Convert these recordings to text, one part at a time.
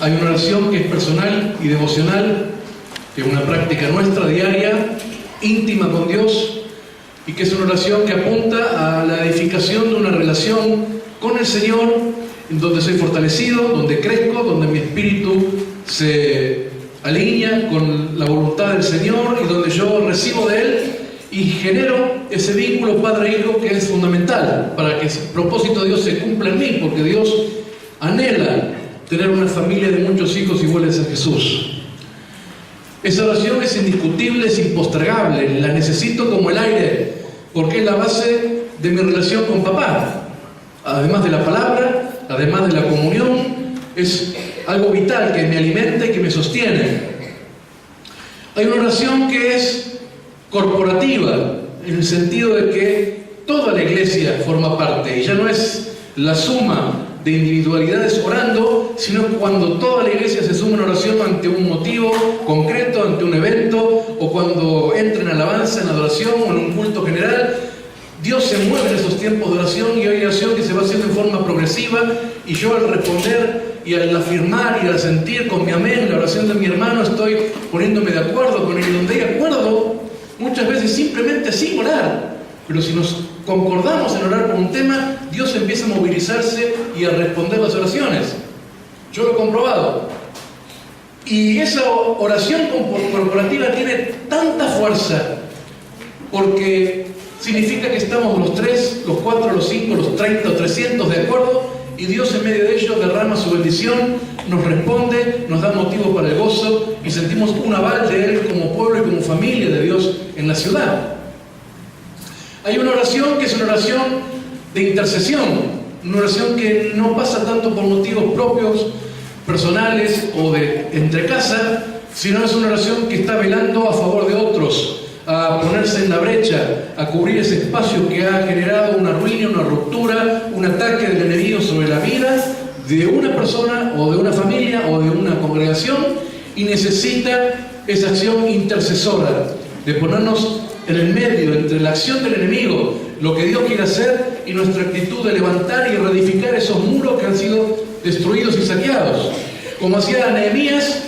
Hay una oración que es personal y devocional, que es una práctica nuestra diaria, íntima con Dios, y que es una oración que apunta a la edificación de una relación con el Señor, en donde soy fortalecido, donde crezco, donde mi espíritu se alinea con la voluntad del Señor y donde yo recibo de Él y genero ese vínculo padre-hijo que es fundamental para que el propósito de Dios se cumpla en mí, porque Dios anhela tener una familia de muchos hijos iguales a Jesús. Esa oración es indiscutible, es impostergable, la necesito como el aire, porque es la base de mi relación con papá. Además de la palabra, además de la comunión, es algo vital que me alimenta y que me sostiene. Hay una oración que es corporativa, en el sentido de que toda la iglesia forma parte, y ya no es la suma de individualidades orando, sino cuando toda la iglesia se suma en oración ante un motivo concreto, ante un evento, o cuando entra en alabanza, en adoración o en un culto general. Dios se mueve en esos tiempos de oración, y hay oración que se va haciendo en forma progresiva, y yo al responder y al afirmar y al sentir con mi amén la oración de mi hermano, estoy poniéndome de acuerdo con él, y donde hay acuerdo, muchas veces simplemente sin orar, pero si nos concordamos en orar por un tema, Dios empieza a movilizarse y a responder las oraciones. Yo lo he comprobado. Y esa oración corporativa tiene tanta fuerza, porque significa que estamos los 3, los 4, los 5, los 30 o 300 de acuerdo, y Dios en medio de ellos derrama su bendición, nos responde, nos da motivo para el gozo, y sentimos un aval de Él como pueblo y como familia de Dios en la ciudad. Hay una oración que es una oración de intercesión, una oración que no pasa tanto por motivos propios, personales o de entre casa, sino es una oración que está velando a favor de otros, a ponerse en la brecha, a cubrir ese espacio que ha generado una ruina, una ruptura, un ataque del enemigo sobre la vida de una persona o de una familia o de una congregación, y necesita esa acción intercesora de ponernos en el medio entre la acción del enemigo, lo que Dios quiere hacer, y nuestra actitud de levantar y reedificar esos muros que han sido destruidos y saqueados. Como hacía Nehemías,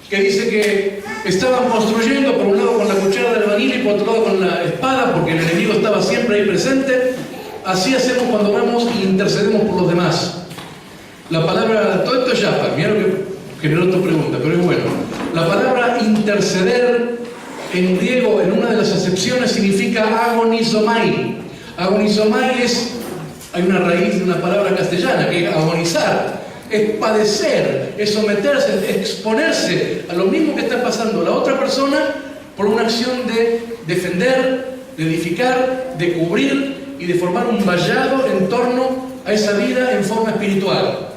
que dice que estaban construyendo por un lado con la cuchara de albañil y por otro lado con la espada, porque el enemigo estaba siempre ahí presente. Así hacemos cuando vamos y intercedemos por los demás. La palabra, todo esto es yapa, mira lo que generó tu pregunta, pero es bueno. La palabra interceder en griego, en una de las acepciones, significa agonizomai. Agonizomai hay una raíz de una palabra castellana, que es agonizar, es padecer, es someterse, es exponerse a lo mismo que está pasando la otra persona por una acción de defender, de edificar, de cubrir y de formar un vallado en torno a esa vida en forma espiritual.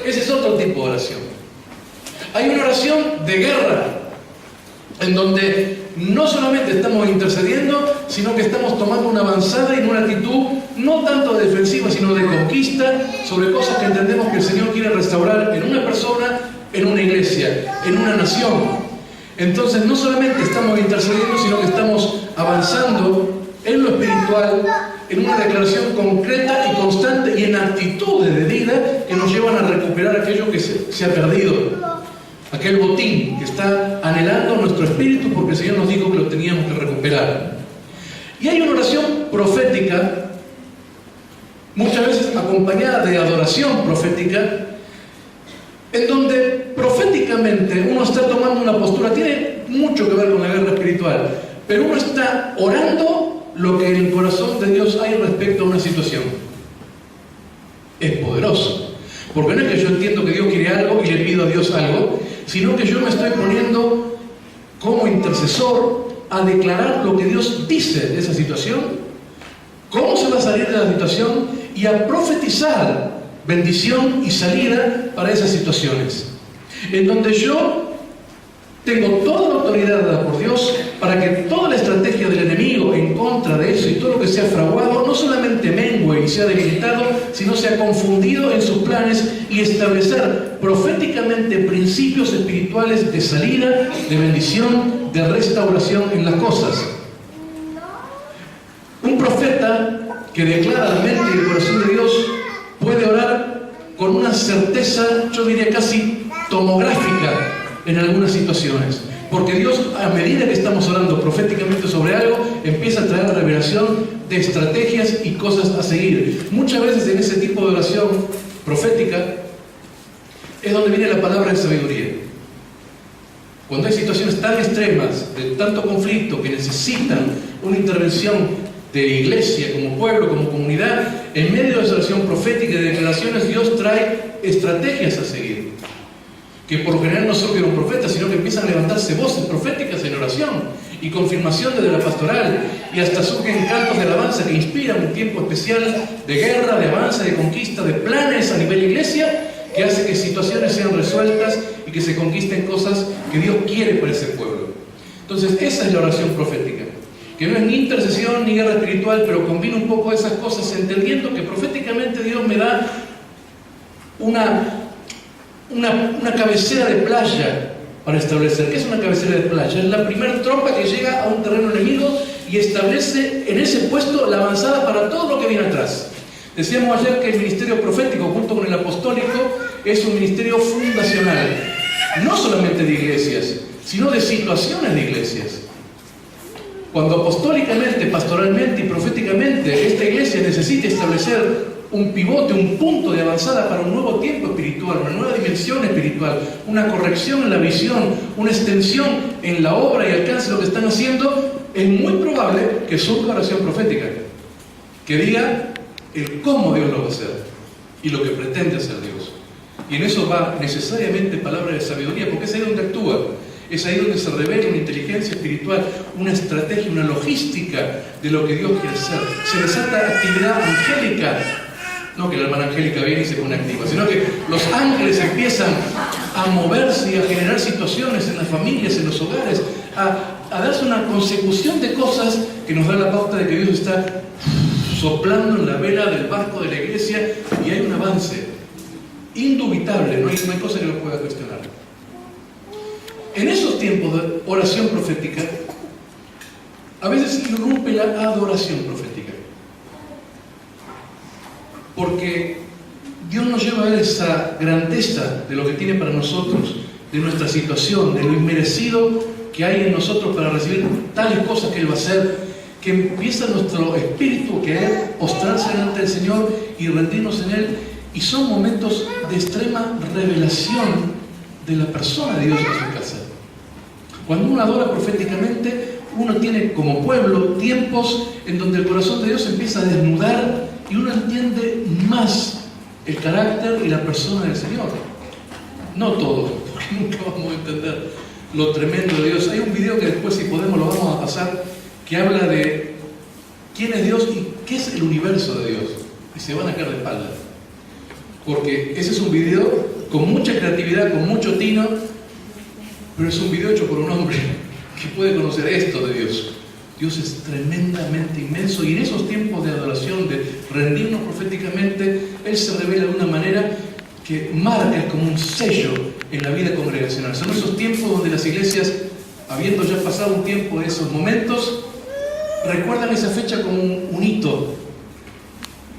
Ese es otro tipo de oración. Hay una oración de guerra, en donde no solamente estamos intercediendo, sino que estamos tomando una avanzada y una actitud no tanto defensiva, sino de conquista sobre cosas que entendemos que el Señor quiere restaurar en una persona, en una iglesia, en una nación. Entonces no solamente estamos intercediendo, sino que estamos avanzando en lo espiritual, en una declaración concreta y constante y en actitudes de vida que nos llevan a recuperar aquello que se ha perdido. Aquel botín que está anhelando nuestro espíritu, porque el Señor nos dijo que lo teníamos que recuperar. Y hay una oración profética, muchas veces acompañada de adoración profética, en donde proféticamente uno está tomando una postura, tiene mucho que ver con la guerra espiritual, pero uno está orando lo que en el corazón de Dios hay respecto a una situación. Es poderoso, porque no es que yo entiendo que Dios quiere algo y le pido a Dios algo, sino que yo me estoy poniendo como intercesor a declarar lo que Dios dice de esa situación, cómo se va a salir de la situación, y a profetizar bendición y salida para esas situaciones, en donde yo tengo toda la autoridad dada por Dios para que toda la estrategia del enemigo en contra de eso y todo lo que sea fraguado no solamente mengue y sea debilitado, sino sea confundido en sus planes, y establecer proféticamente principios espirituales de salida, de bendición, de restauración en las cosas. Un profeta que declara la mente y el corazón de Dios puede orar con una certeza, yo diría casi tomográfica en algunas situaciones. Porque Dios, a medida que estamos orando proféticamente sobre algo, empieza a traer la revelación de estrategias y cosas a seguir. Muchas veces en ese tipo de oración profética es donde viene la palabra de sabiduría. Cuando hay situaciones tan extremas, de tanto conflicto, que necesitan una intervención de iglesia, como pueblo, como comunidad, en medio de esa oración profética y de declaraciones, Dios trae estrategias a seguir. Que por lo general no solo vieron profetas, sino que empiezan a levantarse voces proféticas en oración y confirmación desde la pastoral, y hasta surgen cantos de alabanza que inspiran un tiempo especial de guerra, de avance, de conquista, de planes a nivel iglesia, que hace que situaciones sean resueltas y que se conquisten cosas que Dios quiere para ese pueblo. Entonces esa es la oración profética, que no es ni intercesión ni guerra espiritual, pero combina un poco esas cosas, entendiendo que proféticamente Dios me da una cabecera de playa para establecer. ¿Qué es una cabecera de playa? Es la primera tropa que llega a un terreno enemigo y establece en ese puesto la avanzada para todo lo que viene atrás. Decíamos ayer que el ministerio profético junto con el apostólico es un ministerio fundacional, no solamente de iglesias, sino de situaciones de iglesias. Cuando apostólicamente, pastoralmente y proféticamente esta iglesia necesita establecer un pivote, un punto de avanzada para un nuevo tiempo espiritual, una nueva dimensión espiritual, una corrección en la visión, una extensión en la obra y alcance de lo que están haciendo, es muy probable que surja oración profética, que diga el cómo Dios lo va a hacer y lo que pretende hacer Dios. Y en eso va necesariamente palabra de sabiduría, porque es ahí donde actúa, es ahí donde se revela una inteligencia espiritual, una estrategia, una logística de lo que Dios quiere hacer. Se desata actividad angélica. No que la hermana Angélica viene y se pone activa, sino que los ángeles empiezan a moverse y a generar situaciones en las familias, en los hogares, a darse una consecución de cosas que nos da la pauta de que Dios está soplando en la vela del barco de la iglesia y hay un avance indubitable, no hay cosa que lo pueda cuestionar. En esos tiempos de oración profética, a veces irrumpe la adoración profética. Porque Dios nos lleva a esa grandeza de lo que tiene para nosotros, de nuestra situación, de lo inmerecido que hay en nosotros para recibir tales cosas que Él va a hacer, que empieza nuestro espíritu que es postrarse delante del Señor y rendirnos en Él, y son momentos de extrema revelación de la persona de Dios en su casa. Cuando uno adora proféticamente, uno tiene como pueblo tiempos en donde el corazón de Dios empieza a desnudar y uno entiende más el carácter y la persona del Señor. No todo, porque nunca vamos a entender lo tremendo de Dios. Hay un video que después, si podemos, lo vamos a pasar, que habla de quién es Dios y qué es el universo de Dios. Y se van a caer de espalda. Porque ese es un video con mucha creatividad, con mucho tino, pero es un video hecho por un hombre que puede conocer esto de Dios. Dios es tremendamente inmenso, y en esos tiempos de adoración, de rendirnos proféticamente, Él se revela de una manera que marca como un sello en la vida congregacional. Son esos tiempos donde las iglesias, habiendo ya pasado un tiempo de esos momentos, recuerdan esa fecha como un hito,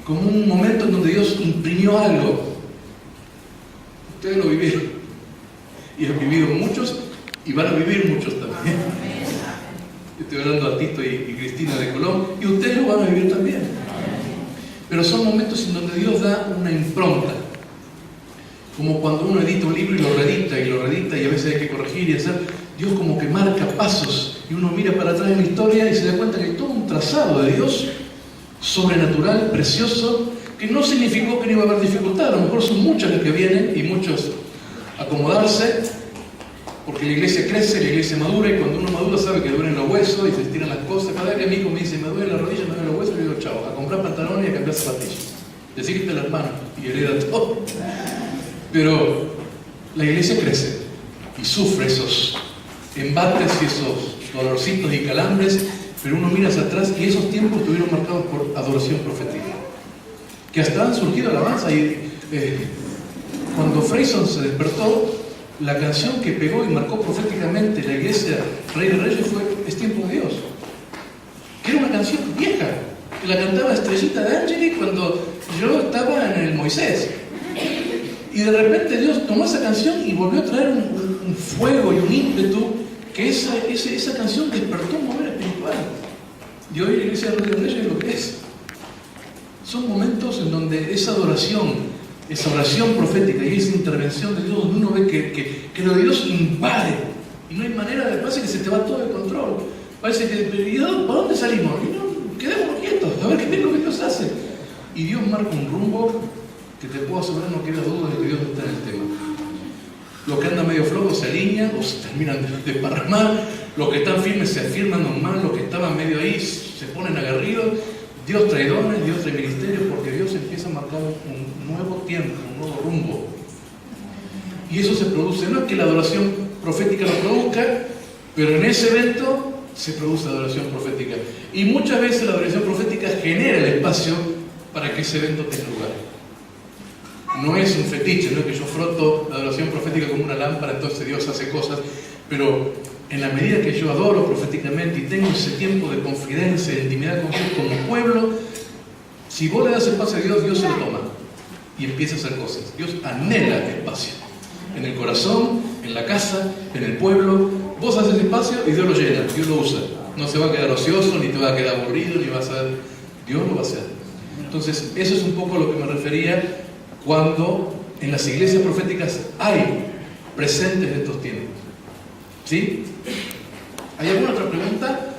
como un momento en donde Dios imprimió algo. Ustedes lo vivieron, y han vivido muchos, y van a vivir muchos también. Estoy hablando a Tito y Cristina de Colón, y ustedes lo van a vivir también. Pero son momentos en donde Dios da una impronta, como cuando uno edita un libro y lo reedita, y a veces hay que corregir y hacer. Dios como que marca pasos, y uno mira para atrás en la historia y se da cuenta que hay todo un trazado de Dios sobrenatural, precioso, que no significó que no iba a haber dificultad. A lo mejor son muchas las que vienen y muchos acomodarse, porque la iglesia crece, la iglesia madura, y cuando uno madura sabe que duelen los huesos y se estiran las cosas. Cada vez que mi hijo me dice, me duele la rodilla, me duelen los huesos, yo digo, chao, a comprar pantalones y a cambiar zapatillas. Decirte la hermana y hereda todo. Pero la iglesia crece y sufre esos embates y esos dolorcitos y calambres, pero uno mira hacia atrás y esos tiempos estuvieron marcados por adoración profética, que hasta han surgido alabanza. Y cuando Freyson se despertó, la canción que pegó y marcó proféticamente la iglesia Rey de Reyes fue Es tiempo de Dios, que era una canción vieja, que la cantaba Estrellita de Angeli cuando yo estaba en el Moisés. Y Y de repente Dios tomó esa canción y volvió a traer un fuego y un ímpetu que esa canción despertó un mover espiritual. Y hoy la Iglesia de Río de Reyes es lo que es. Son momentos en donde esa adoración, esa oración profética y esa intervención de Dios, uno ve que lo de Dios invade y no hay manera de, parece que se te va todo el control. Parece que, ¿y para dónde salimos? Y no, quedémonos quietos, a ver qué es lo que Dios hace. Y Dios marca un rumbo que te puedo asegurar, no queda duda de que Dios está en el tema. Los que andan medio flojos se alinean o se terminan de desparramar, los que están firmes se afirman nomás, los que estaban medio ahí se ponen aguerridos. Dios trae dones, Dios trae ministerios, porque Dios empieza a marcar un nuevo tiempo, un nuevo rumbo. Y eso se produce, no es que la adoración profética lo produzca, pero en ese evento se produce adoración profética. Y muchas veces la adoración profética genera el espacio para que ese evento tenga lugar. No es un fetiche, no es que yo froto la adoración profética como una lámpara, entonces Dios hace cosas, pero en la medida que yo adoro proféticamente y tengo ese tiempo de confidencia, de intimidad con Dios como pueblo, si vos le das espacio a Dios, Dios se lo toma y empieza a hacer cosas. Dios anhela espacio en el corazón, en la casa, en el pueblo. Vos haces espacio y Dios lo llena, Dios lo usa. No se va a quedar ocioso, ni te va a quedar aburrido, ni vas a... Dios lo va a hacer. Entonces, eso es un poco a lo que me refería cuando en las iglesias proféticas hay presentes de estos tiempos. ¿Sí? ¿Hay alguna otra pregunta?